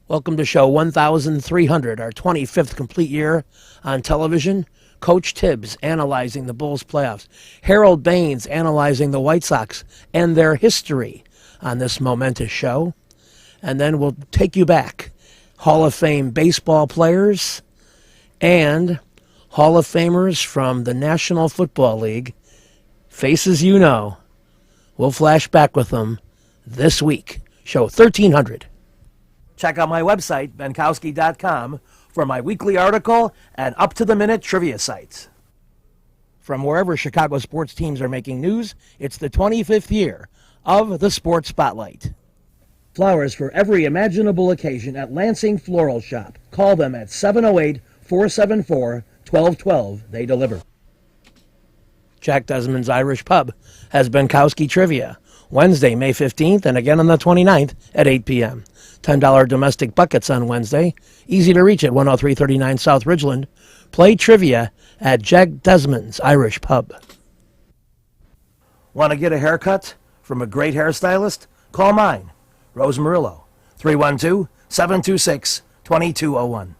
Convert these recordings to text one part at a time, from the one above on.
Welcome to show 1300, our 25th complete year on television. Coach Tibbs analyzing the Bulls playoffs. Harold Baines analyzing the White Sox and their history on this momentous show. And then we'll take you back. Hall of Fame baseball players and Hall of Famers from the National Football League. Faces you know. We'll flash back with them this week. Show 1300. Check out my website, benkowski.com, for my weekly article and up-to-the-minute trivia sites. From wherever Chicago sports teams are making news, it's the 25th year of the Sports Spotlight. Flowers for every imaginable occasion at Lansing Floral Shop. Call them at 708-474-1212. They deliver. Jack Desmond's Irish Pub has Benkowski Trivia, Wednesday, May 15th, and again on the 29th at 8 p.m. $10 domestic buckets on Wednesday. Easy to reach at 10339 South Ridgeland. Play trivia at Jack Desmond's Irish Pub. Want to get a haircut from a great hairstylist? Call mine, Rose Murillo, 312-726-2201.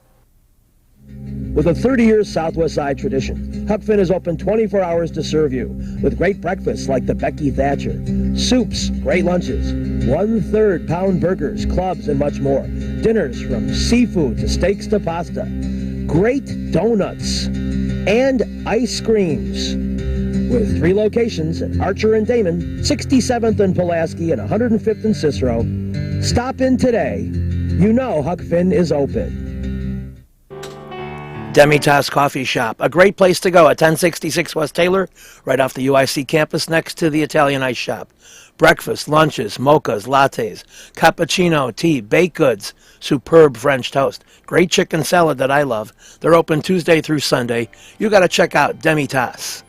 With a 30-year Southwest Side tradition, Huck Finn is open 24 hours to serve you with great breakfasts like the Becky Thatcher, soups, great lunches, 1/3 pound burgers, clubs, and much more. Dinners from seafood to steaks to pasta, great donuts, and ice creams. With 3 locations at Archer and Damon, 67th and Pulaski, and 105th and Cicero. Stop in today. You know Huck Finn is open. Demitas Coffee Shop, a great place to go at 1066 West Taylor, right off the UIC campus next to the Italian Ice Shop. Breakfast, lunches, mochas, lattes, cappuccino, tea, baked goods, superb French toast, great chicken salad that I love. They're open Tuesday through Sunday. You got to check out Demitas.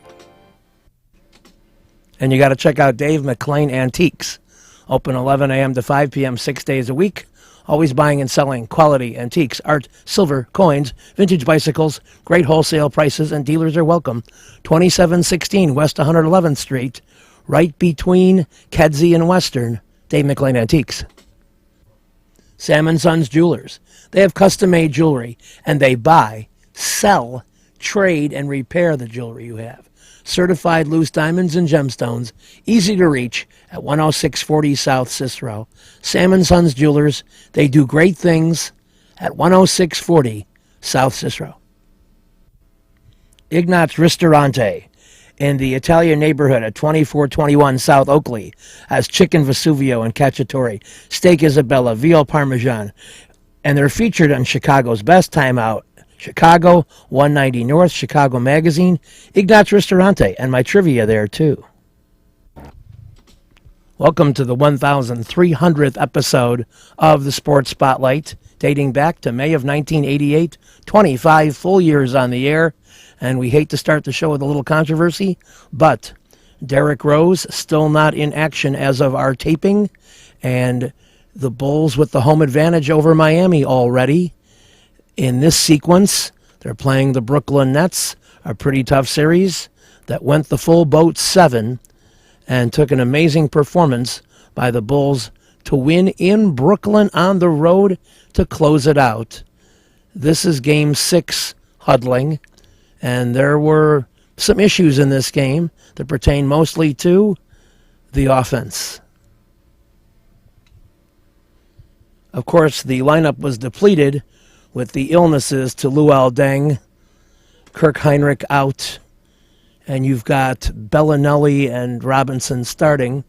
And you got to check out Dave McLean Antiques. Open 11 a.m. to 5 p.m. 6 days a week. Always buying and selling quality antiques, art, silver, coins, vintage bicycles, great wholesale prices, and dealers are welcome. 2716 West 111th Street, right between Kedzie and Western. Dave McLean Antiques. Sam & Sons Jewelers. They have custom-made jewelry, and they buy, sell, trade, and repair the jewelry you have. Certified loose diamonds and gemstones, easy to reach at 10640 South Cicero. Sam & Sons Jewelers, they do great things at 10640 South Cicero. Ignatz Ristorante in the Italian neighborhood at 2421 South Oakley has chicken Vesuvio and cacciatore, steak Isabella, veal parmesan, and they're featured on Chicago's Best Time Out, Chicago, 190 North, Chicago Magazine, Ignatz Ristorante, and my trivia there, too. Welcome to the 1,300th episode of the Sports Spotlight, dating back to May of 1988, 25 full years on the air, and we hate to start the show with a little controversy, but Derrick Rose still not in action as of our taping, and the Bulls with the home advantage over Miami already. In this sequence, they're playing the Brooklyn Nets, a pretty tough series that went the full boat 7 and took an amazing performance by the Bulls to win in Brooklyn on the road to close it out. This is Game 6 huddling, and there were some issues in this game that pertain mostly to the offense. Of course, the lineup was depleted with the illnesses to Luol Deng, Kirk Heinrich out, and you've got Bellinelli and Robinson starting,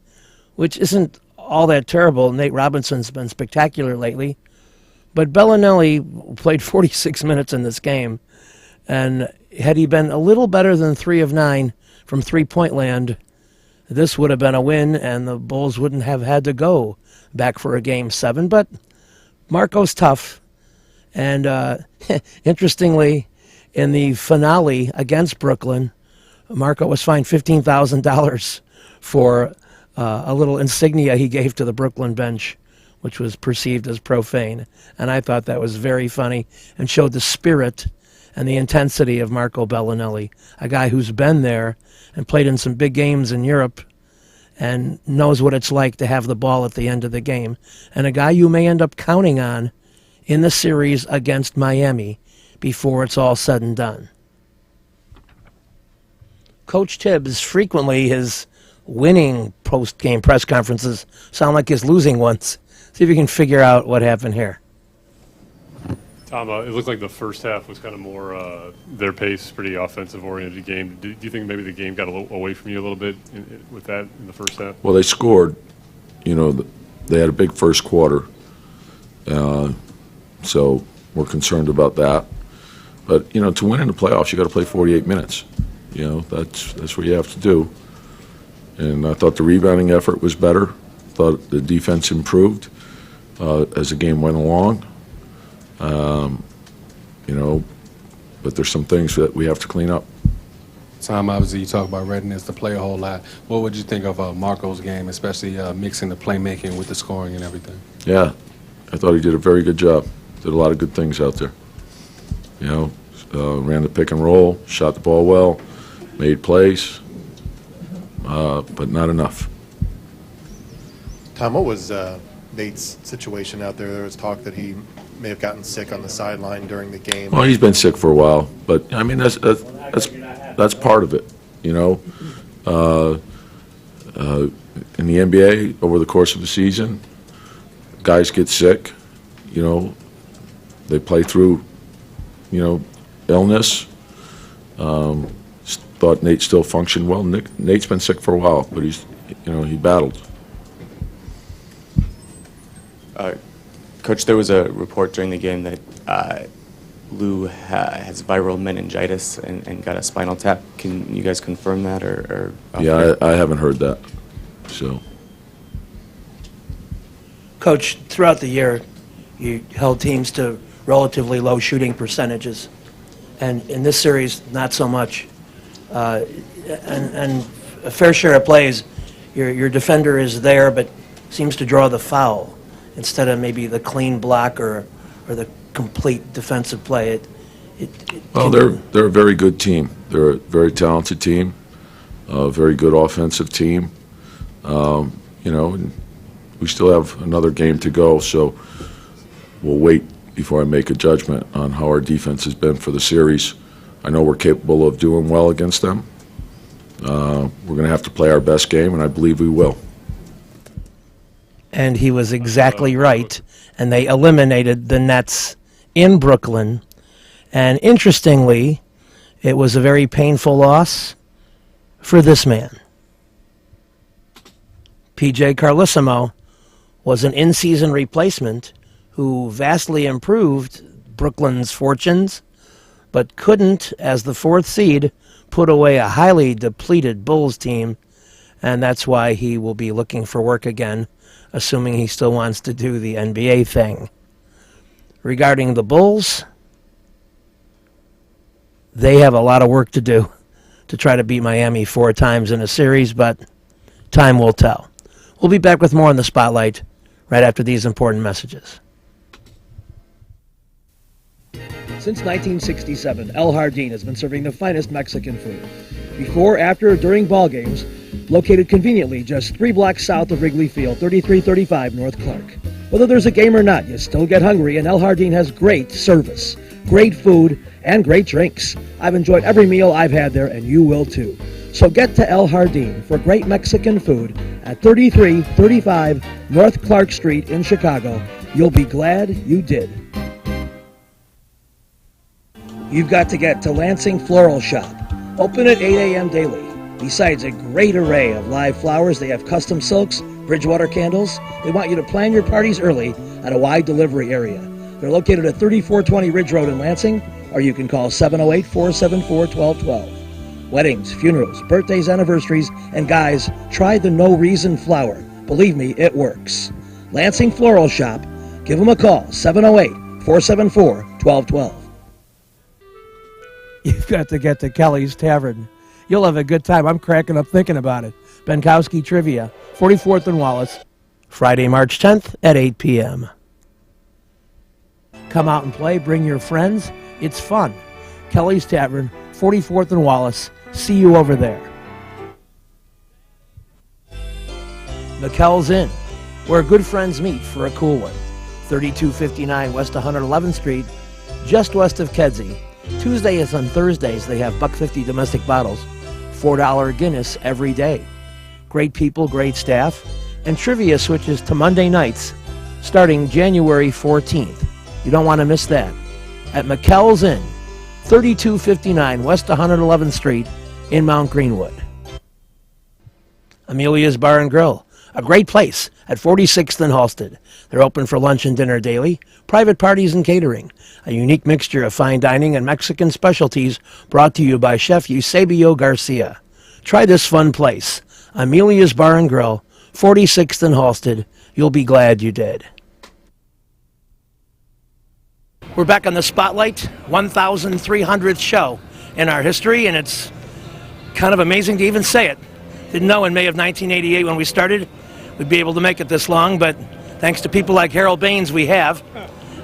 which isn't all that terrible. Nate Robinson's been spectacular lately, but Bellinelli played 46 minutes in this game, and had he been a little better than 3 of 9 from three-point land, this would have been a win, and the Bulls wouldn't have had to go back for a Game 7, but Marco's tough. And interestingly, in the finale against Brooklyn, Marco was fined $15,000 for a little insignia he gave to the Brooklyn bench, which was perceived as profane. And I thought that was very funny and showed the spirit and the intensity of Marco Bellinelli, a guy who's been there and played in some big games in Europe and knows what it's like to have the ball at the end of the game, and a guy you may end up counting on in the series against Miami before it's all said and done. Coach Tibbs, frequently his winning post-game press conferences sound like his losing ones. See if you can figure out what happened here. Tom, it looked like the first half was kind of more their pace, pretty offensive-oriented game. Do you think maybe the game got a little away from you a little bit with that in the first half? Well, they scored. You know, they had a big first quarter, so we're concerned about that. But, you know, to win in the playoffs, you got to play 48 minutes. You know, that's what you have to do. And I thought the rebounding effort was better. Thought the defense improved as the game went along. You know, but there's some things that we have to clean up. Tom, obviously you talk about readiness to play a whole lot. What would you think of Marco's game, especially mixing the playmaking with the scoring and everything? Yeah, I thought he did a very good job. Did a lot of good things out there. You know, ran the pick and roll, shot the ball well, made plays, but not enough. Tom, what was Nate's situation out there? There was talk that he may have gotten sick on the sideline during the game. Well, he's been sick for a while, but I mean that's part of it. You know, in the NBA over the course of the season, guys get sick. You know, they play through. You know, illness. Thought Nate still functioned well. Nate's been sick for a while, but he battled. Coach, there was a report during the game that Lou has viral meningitis and got a spinal tap. Can you guys confirm that? Or Yeah, I haven't heard that. So, Coach, throughout the year, you held teams to relatively low shooting percentages. And in this series, not so much. And a fair share of plays, your defender is there but seems to draw the foul instead of maybe the clean block or the complete defensive play. Well, they're a very good team. They're a very talented team, a very good offensive team. You know, and we still have another game to go, so we'll wait before I make a judgment on how our defense has been for the series. I know we're capable of doing well against them. We're going to have to play our best game, and I believe we will. And he was exactly right. And they eliminated the Nets in Brooklyn. And interestingly, it was a very painful loss for this man. P.J. Carlesimo was an in-season replacement who vastly improved Brooklyn's fortunes, but couldn't, as the fourth seed, put away a highly depleted Bulls team, and that's why he will be looking for work again, assuming he still wants to do the NBA thing. Regarding the Bulls, they have a lot of work to do to try to beat Miami 4 times in a series, but time will tell. We'll be back with more on the Spotlight right after these important messages. Since 1967, El Jardín has been serving the finest Mexican food. Before, after, or during ball games, located conveniently just 3 blocks south of Wrigley Field, 3335 North Clark. Whether there's a game or not, you still get hungry, and El Jardín has great service, great food, and great drinks. I've enjoyed every meal I've had there, and you will too. So get to El Jardín for great Mexican food at 3335 North Clark Street in Chicago. You'll be glad you did. You've got to get to Lansing Floral Shop. Open at 8 a.m. daily. Besides a great array of live flowers, they have custom silks, Bridgewater candles. They want you to plan your parties early at a wide delivery area. They're located at 3420 Ridge Road in Lansing, or you can call 708-474-1212. Weddings, funerals, birthdays, anniversaries, and guys, try the No Reason flower. Believe me, it works. Lansing Floral Shop. Give them a call, 708-474-1212. You've got to get to Kelly's Tavern. You'll have a good time. I'm cracking up thinking about it. Benkowski Trivia, 44th and Wallace, Friday, March 10th at 8 p.m. Come out and play. Bring your friends. It's fun. Kelly's Tavern, 44th and Wallace. See you over there. McKell's Inn, where good friends meet for a cool one. 3259 West 111th Street, just west of Kedzie. Tuesdays and Thursdays, they have $1.50 domestic bottles, $4 Guinness every day. Great people, great staff, and trivia switches to Monday nights starting January 14th. You don't want to miss that. At McKell's Inn, 3259 West 111th Street in Mount Greenwood. Amelia's Bar and Grill, a great place at 46th and Halsted. They're open for lunch and dinner daily, private parties and catering. A unique mixture of fine dining and Mexican specialties brought to you by Chef Eusebio Garcia. Try this fun place. Amelia's Bar and Grill, 46th and Halsted. You'll be glad you did. We're back on the Spotlight, 1,300th show in our history, and it's kind of amazing to even say it. Didn't know in May of 1988 when we started we'd be able to make it this long, but thanks to people like Harold Baines, we have.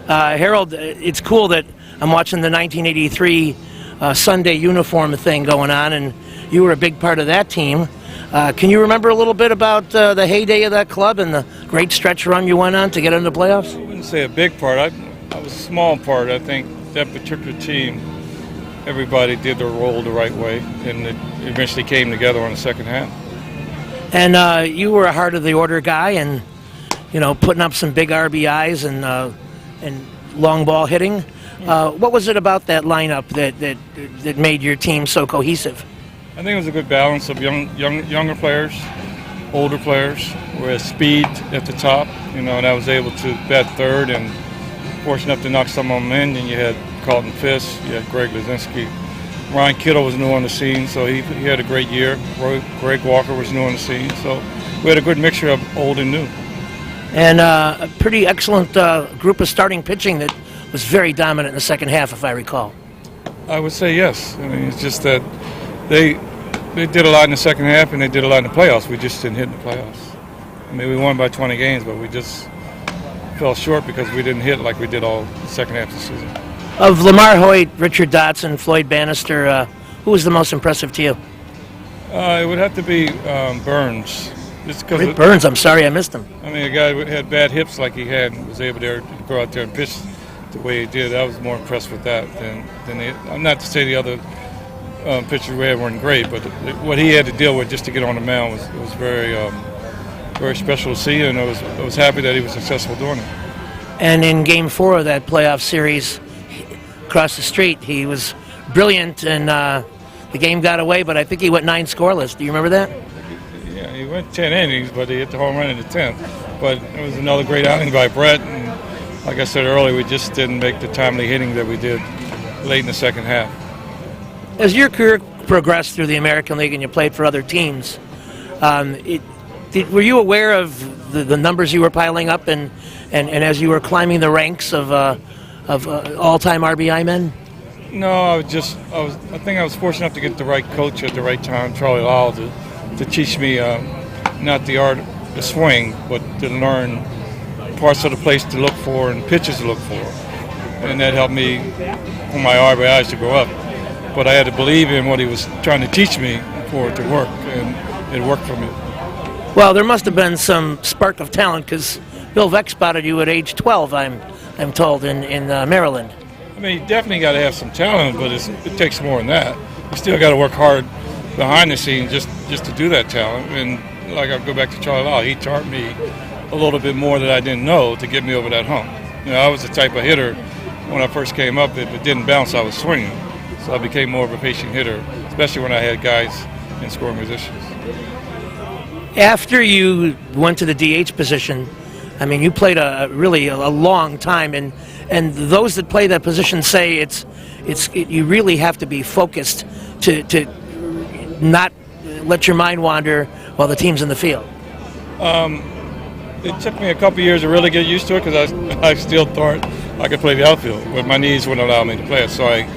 Harold, it's cool that I'm watching the 1983 Sunday uniform thing going on, and you were a big part of that team. Can you remember a little bit about the heyday of that club and the great stretch run you went on to get into the playoffs? I wouldn't say a big part. I was a small part. I think that particular team, everybody did their role the right way, and it eventually came together on the second half. And you were a heart of the order guy, and putting up some big RBIs and long ball hitting. What was it about that lineup that made your team so cohesive? I think it was a good balance of younger players, older players, with speed at the top. And I was able to bat third and fortunate enough to knock some of them in. And you had Carlton Fisk, you had Greg Lazinski. Ryan Kittle was new on the scene, so he had a great year. Greg Walker was new on the scene, so we had a good mixture of old and new. And a pretty excellent group of starting pitching that was very dominant in the second half, if I recall. I would say yes. I mean, it's just that they did a lot in the second half and they did a lot in the playoffs. We just didn't hit in the playoffs. I mean, we won by 20 games, but we just fell short because we didn't hit like we did all the second half of the season. Of Lamar Hoyt, Richard Dotson, Floyd Bannister, who was the most impressive to you? It would have to be Burns. Rick Burns, I'm sorry I missed him. I mean, a guy who had bad hips like he had and was able to go out there and pitch the way he did. I was more impressed with that than not to say the other pitchers we had weren't great, but what he had to deal with just to get on the mound was very very special to see, and I was happy that he was successful doing it. And in Game 4 of that playoff series, across the street, he was brilliant, and the game got away, but I think he went 9 scoreless. Do you remember that? Yeah, he went 10 innings, but he hit the home run in the 10th. But it was another great outing by Brett, and like I said earlier, we just didn't make the timely hitting that we did late in the second half. As your career progressed through the American League and you played for other teams, were you aware of the numbers you were piling up, and as you were climbing the ranks of all-time RBI men? No, I think I was fortunate enough to get the right coach at the right time, Charlie Lyle, to teach me not the art of the swing, but to learn parts of the place to look for and pitches to look for. And that helped me for my RBIs to go up. But I had to believe in what he was trying to teach me for it to work, and it worked for me. Well, there must have been some spark of talent, because Bill Veeck spotted you at age 12, I'm told, in Maryland. I mean, you definitely got to have some talent, but it takes more than that. You still got to work hard behind the scenes just to do that talent. And like, I'll go back to Charlie Lyle. He taught me a little bit more that I didn't know to get me over that hump. I was the type of hitter when I first came up, if it didn't bounce, I was swinging. So I became more of a patient hitter, especially when I had guys in scoring positions. After you went to the DH position, I mean, you played a long time, and those that play that position say you really have to be focused to not let your mind wander while the team's in the field. It took me a couple years to really get used to it, because I still thought I could play the outfield, but my knees wouldn't allow me to play it. So I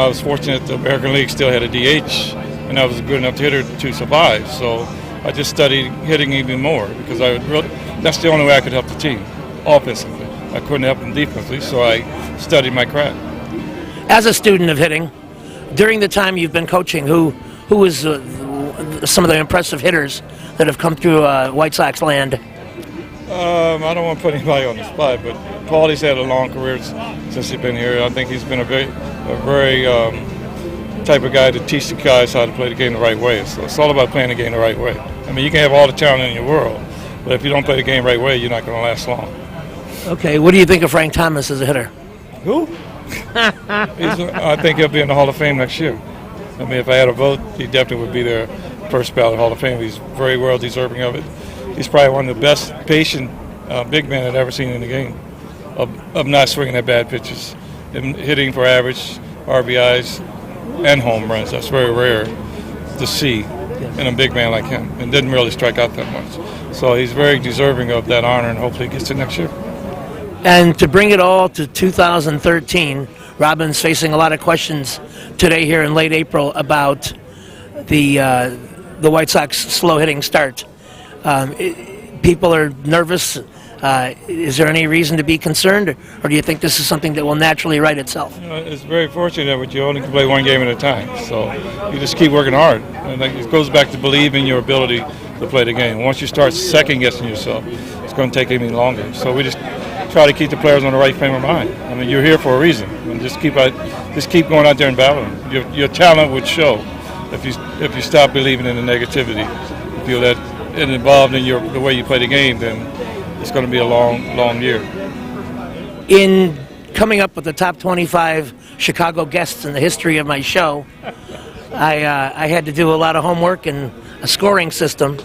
was fortunate the American League still had a DH, and I was a good enough hitter to survive. So I just studied hitting even more, because that's the only way I could help the team offensively. I couldn't help them defensively, so I studied my craft. As a student of hitting, during the time you've been coaching, who is some of the impressive hitters that have come through White Sox land? I don't want to put anybody on the spot, but Paulie's had a long career since he's been here. I think he's been a very type of guy to teach the guys how to play the game the right way. So it's all about playing the game the right way. I mean, you can have all the talent in your world, but if you don't play the game the right way, you're not going to last long. Okay, what do you think of Frank Thomas as a hitter? Who? I think he'll be in the Hall of Fame next year. I mean, if I had a vote, he definitely would be there first ballot Hall of Fame. He's very well deserving of it. He's probably one of the best patient big men I've ever seen in the game of not swinging at bad pitches and hitting for average RBIs and home runs. That's very rare to see in a big man like him, and didn't really strike out that much. So he's very deserving of that honor, and hopefully he gets it next year. And to bring it all to 2013, Robin's facing a lot of questions today here in late April about the White Sox slow hitting start. People are nervous. Is there any reason to be concerned, or do you think this is something that will naturally right itself? It's very fortunate that you only can play one game at a time, so you just keep working hard. And it goes back to believing your ability to play the game. Once you start second guessing yourself, it's going to take even longer. So we just try to keep the players on the right frame of mind. I mean, you're here for a reason, and just keep going out there and battling. Your talent would show if you stop believing in the negativity. If you let it involved in the way you play the game, then it's going to be a long year. In coming up with the top 25 Chicago guests in the history of my show, I had to do a lot of homework and a scoring system,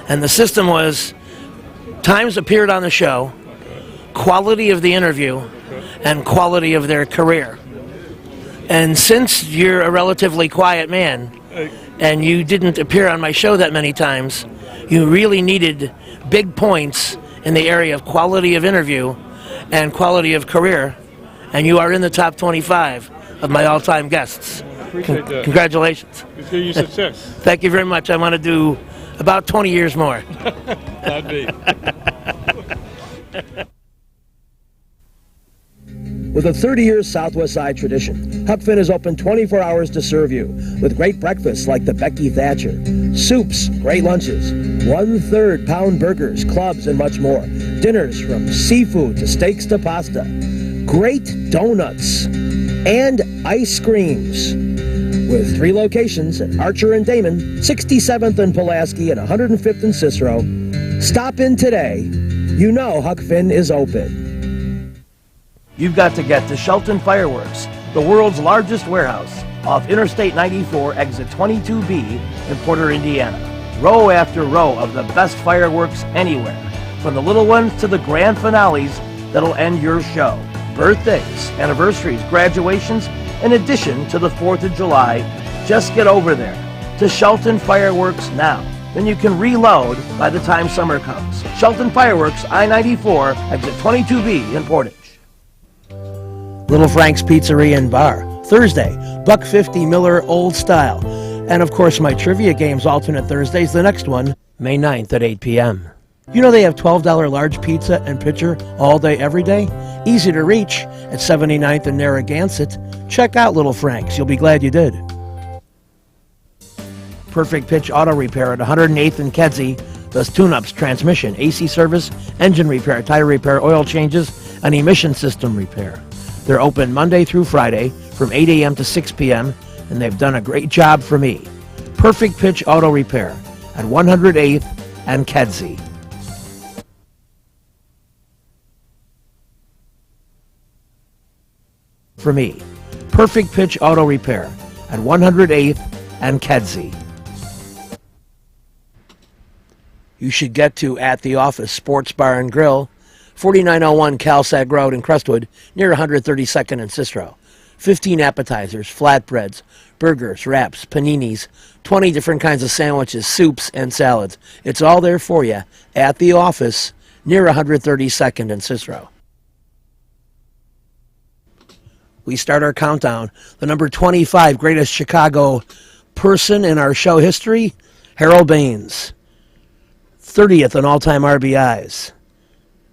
and the system was times appeared on the show, quality of the interview, and quality of their career. And since you're a relatively quiet man and you didn't appear on my show that many times, you really needed big points in the area of quality of interview and quality of career, and you are in the top 25 of my all-time guests. Appreciate that. Congratulations. It's good you success. Thank you very much. I want to do about 20 years more. Not me. With a 30-year Southwest Side tradition, Huck Finn is open 24 hours to serve you with great breakfasts like the Becky Thatcher, soups, great lunches, 1/3 pound burgers, clubs, and much more. Dinners from seafood to steaks to pasta, great donuts, and ice creams. With 3 locations at Archer and Damon, 67th and Pulaski, and 105th and Cicero. Stop in today. You know Huck Finn is open. You've got to get to Shelton Fireworks, the world's largest warehouse, off Interstate 94, exit 22B in Porter, Indiana. Row after row of the best fireworks anywhere, from the little ones to the grand finales that'll end your show. Birthdays, anniversaries, graduations, in addition to the 4th of July. Just get over there to Shelton Fireworks now. Then you can reload by the time summer comes. Shelton Fireworks, I-94, exit 22B in Portage. Little Frank's Pizzeria and Bar. Thursday, $1.50 Miller Old Style. And of course, my trivia games alternate Thursdays. The next one, May 9th at 8 p.m. You know they have $12 large pizza and pitcher all day, every day? Easy to reach at 79th and Narragansett. Check out Little Frank's. You'll be glad you did. Perfect Pitch Auto Repair at 108th and Kedzie does tune-ups, transmission, AC service, engine repair, tire repair, oil changes, and emission system repair. They're open Monday through Friday from 8 a.m. to 6 p.m., and they've done a great job for me. Perfect Pitch Auto Repair at 108th and Kedzie. For me, Perfect Pitch Auto Repair at 108th and Kedzie. You should get to At the Office Sports Bar and Grill, 4901 Calsag Road in Crestwood, near 132nd and Cicero. 15 appetizers, flatbreads, burgers, wraps, paninis, 20 different kinds of sandwiches, soups, and salads. It's all there for you at the office near 132nd and Cicero. We start our countdown. The number 25 greatest Chicago person in our show history, Harold Baines. 30th in all-time RBIs.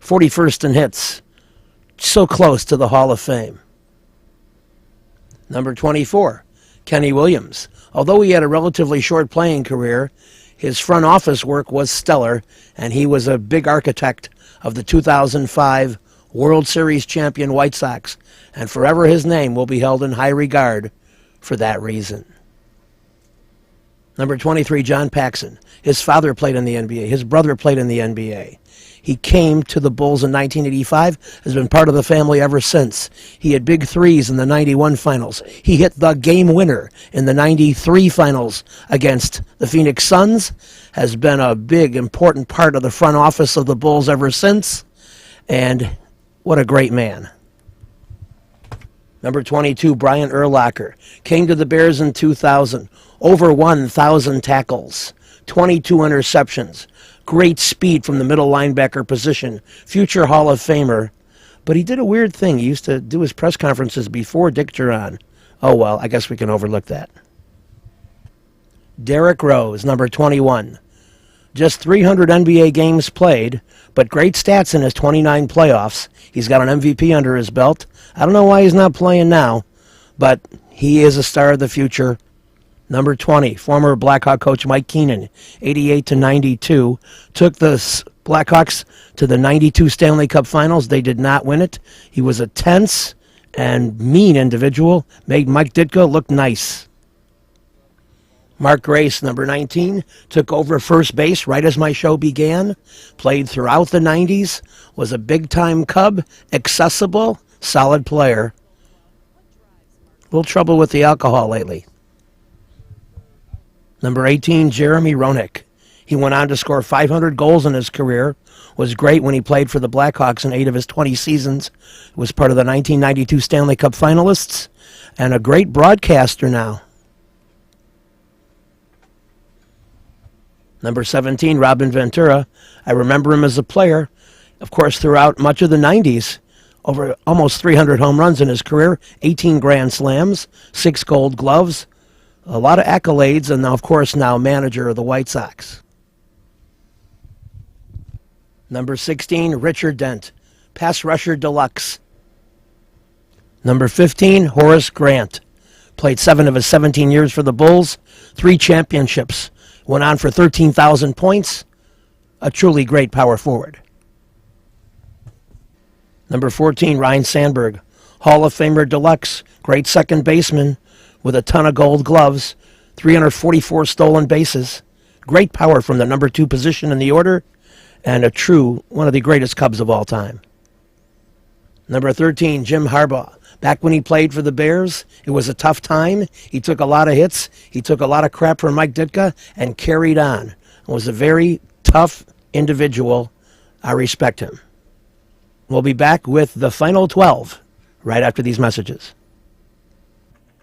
41st in hits. So close to the Hall of Fame. Number 24, Kenny Williams. Although he had a relatively short playing career, his front office work was stellar, and he was a big architect of the 2005 World Series champion White Sox, and forever his name will be held in high regard for that reason. Number 23, John Paxson. His father played in the NBA. His brother played in the NBA. He came to the Bulls in 1985, has been part of the family ever since. He had big threes in the 91 finals. He hit the game winner in the 93 finals against the Phoenix Suns, has been a big, important part of the front office of the Bulls ever since, and what a great man. Number 22, Brian Urlacher. Came to the Bears in 2000. Over 1,000 tackles. 22 interceptions. Great speed from the middle linebacker position. Future Hall of Famer. But he did a weird thing. He used to do his press conferences before Dick Duran. Oh, well, I guess we can overlook that. Derrick Rose, number 21. Just 300 NBA games played, but great stats in his 29 playoffs. He's got an MVP under his belt. I don't know why he's not playing now, but he is a star of the future. Number 20, former Blackhawk coach Mike Keenan, 88-92, took the Blackhawks to the 92 Stanley Cup Finals. They did not win it. He was a tense and mean individual, made Mike Ditka look nice. Mark Grace, number 19, took over first base right as my show began, played throughout the 90s, was a big-time Cub, accessible, solid player. A little trouble with the alcohol lately. Number 18, Jeremy Roenick. He went on to score 500 goals in his career, was great when he played for the Blackhawks in 8 of his 20 seasons, was part of the 1992 Stanley Cup finalists, and a great broadcaster now. Number 17, Robin Ventura. I remember him as a player. Of course, throughout much of the 90s, over almost 300 home runs in his career, 18 Grand Slams, 6 Gold Gloves, a lot of accolades, and of course now manager of the White Sox. Number 16, Richard Dent, pass rusher deluxe. Number 15, Horace Grant. Played 7 of his 17 years for the Bulls, 3 championships. Went on for 13,000 points. A truly great power forward. Number 14, Ryne Sandberg. Hall of Famer deluxe. Great second baseman with a ton of gold gloves. 344 stolen bases. Great power from the number 2 position in the order. And a true, one of the greatest Cubs of all time. Number 13, Jim Harbaugh. Back when he played for the Bears, it was a tough time. He took a lot of hits. He took a lot of crap from Mike Ditka and carried on. It was a very tough individual. I respect him. We'll be back with the final 12 right after these messages.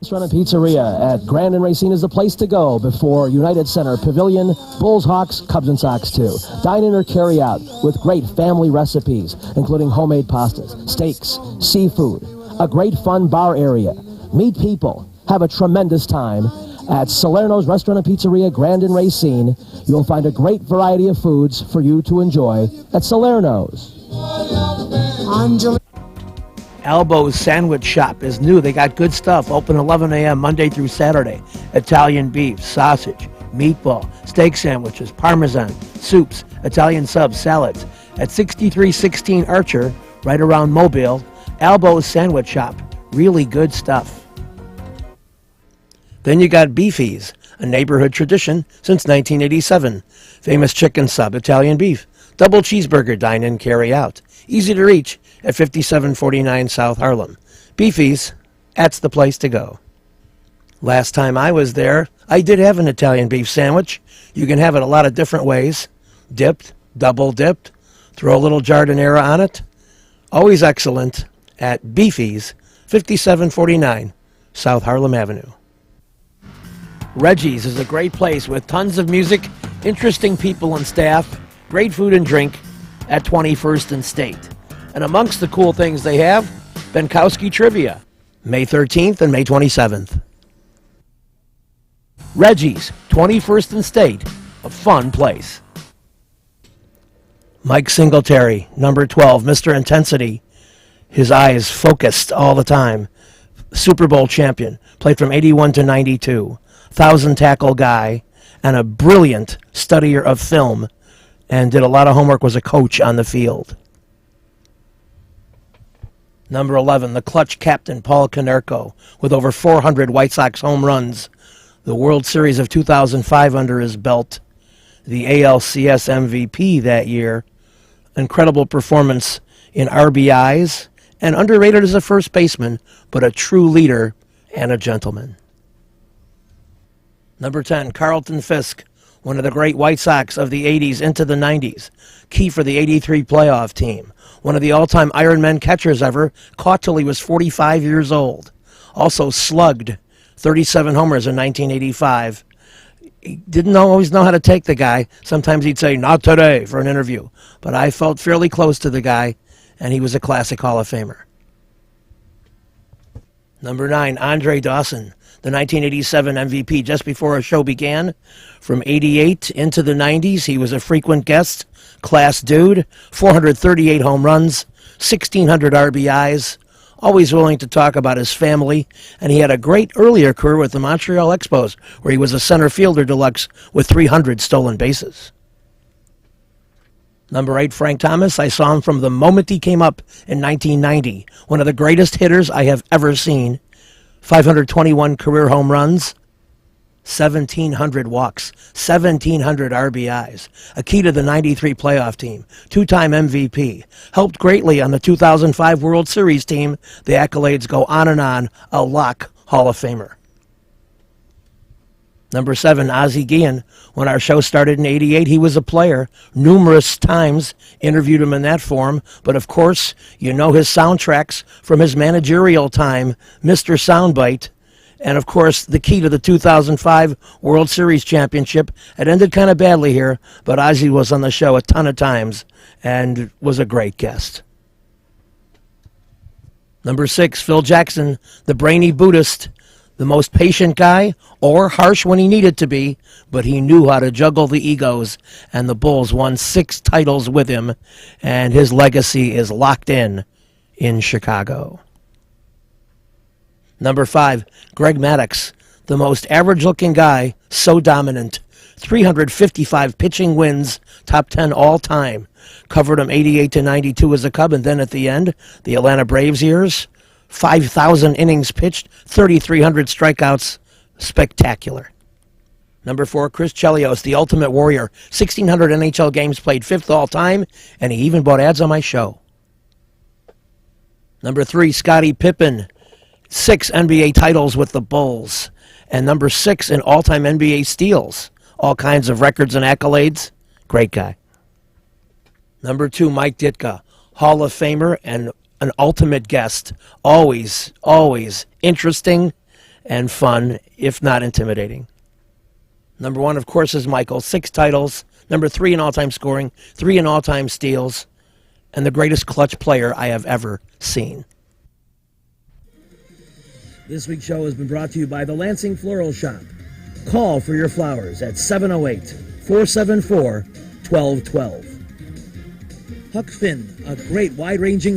Restaurant and Pizzeria at Grand and Racine is the place to go before United Center Pavilion, Bulls, Hawks, Cubs, and Sox too. Dine in or carry out with great family recipes, including homemade pastas, steaks, seafood, a great fun bar area. Meet people, have a tremendous time at Salerno's Restaurant and Pizzeria, Grand and Racine. You'll find a great variety of foods for you to enjoy at Salerno's. Albo's Sandwich Shop is new. They got good stuff. Open 11 a.m. Monday through Saturday. Italian beef, sausage, meatball, steak sandwiches, parmesan, soups, Italian subs, salads. At 6316 Archer, right around Mobile, Albo's Sandwich Shop. Really good stuff. Then you got Beefy's, a neighborhood tradition since 1987. Famous chicken sub, Italian beef, double cheeseburger, dine in, carry out. Easy to reach at 5749 South Harlem. Beefy's, that's the place to go. Last time I was there, I did have an Italian beef sandwich. You can have it a lot of different ways. Dipped, double dipped, throw a little giardiniera on it. Always excellent at Beefy's, 5749 South Harlem Avenue. Reggie's is a great place with tons of music, interesting people and staff, great food and drink at 21st and State. And amongst the cool things they have, Benkowski Trivia, May 13th and May 27th. Reggie's, 21st and State, a fun place. Mike Singletary, number 12, Mr. Intensity. His eyes focused all the time. Super Bowl champion, played from 81 to 92. 1,000 tackle guy, and a brilliant studier of film, and did a lot of homework, was a coach on the field. Number 11, the clutch captain, Paul Konerko, with over 400 White Sox home runs. The World Series of 2005 under his belt. The ALCS MVP that year. Incredible performance in RBIs, and underrated as a first baseman, but a true leader and a gentleman. Number 10, Carlton Fisk, one of the great White Sox of the 80s into the 90s. Key for the 83 playoff team. One of the all-time Ironman catchers ever, caught till he was 45 years old. Also slugged 37 homers in 1985. He didn't always know how to take the guy. Sometimes he'd say, "Not today," for an interview. But I felt fairly close to the guy, and he was a classic Hall of Famer. Number 9, Andre Dawson, the 1987 MVP. Just before our show began, from 88 into the 90s, he was a frequent guest, class dude, 438 home runs, 1,600 RBIs, always willing to talk about his family, and he had a great earlier career with the Montreal Expos, where he was a center fielder deluxe with 300 stolen bases. Number 8, Frank Thomas. I saw him from the moment he came up in 1990. One of the greatest hitters I have ever seen. 521 career home runs, 1,700 walks, 1,700 RBIs. A key to the 93 playoff team. 2-time MVP. Helped greatly on the 2005 World Series team. The accolades go on and on. A lock Hall of Famer. Number 7, Ozzie Guillen. When our show started in 88, he was a player. Numerous times interviewed him in that form. But of course, you know his soundtracks from his managerial time, Mr. Soundbite. And of course, the key to the 2005 World Series championship. It ended kind of badly here, but Ozzie was on the show a ton of times and was a great guest. Number 6, Phil Jackson, the brainy Buddhist. The most patient guy, or harsh when he needed to be, but he knew how to juggle the egos, and the Bulls won 6 titles with him, and his legacy is locked in Chicago. Number 5, Greg Maddux, the most average-looking guy, so dominant. 355 pitching wins, top 10 all-time. Covered him 88 to 92 as a Cub, and then at the end, the Atlanta Braves years, 5,000 innings pitched, 3,300 strikeouts. Spectacular. Number 4, Chris Chelios, the ultimate warrior. 1,600 NHL games played, 5th all-time, and he even bought ads on my show. Number 3, Scottie Pippen. 6 NBA titles with the Bulls. And number 6 in all-time NBA steals. All kinds of records and accolades. Great guy. Number 2, Mike Ditka. Hall of Famer and an ultimate guest. Always, always interesting and fun, if not intimidating. Number 1, of course, is Michael. 6 titles. Number 3 in all-time scoring. 3 in all-time steals. And the greatest clutch player I have ever seen. This week's show has been brought to you by the Lansing Floral Shop. Call for your flowers at 708-474-1212. Huck Finn, a great wide-ranging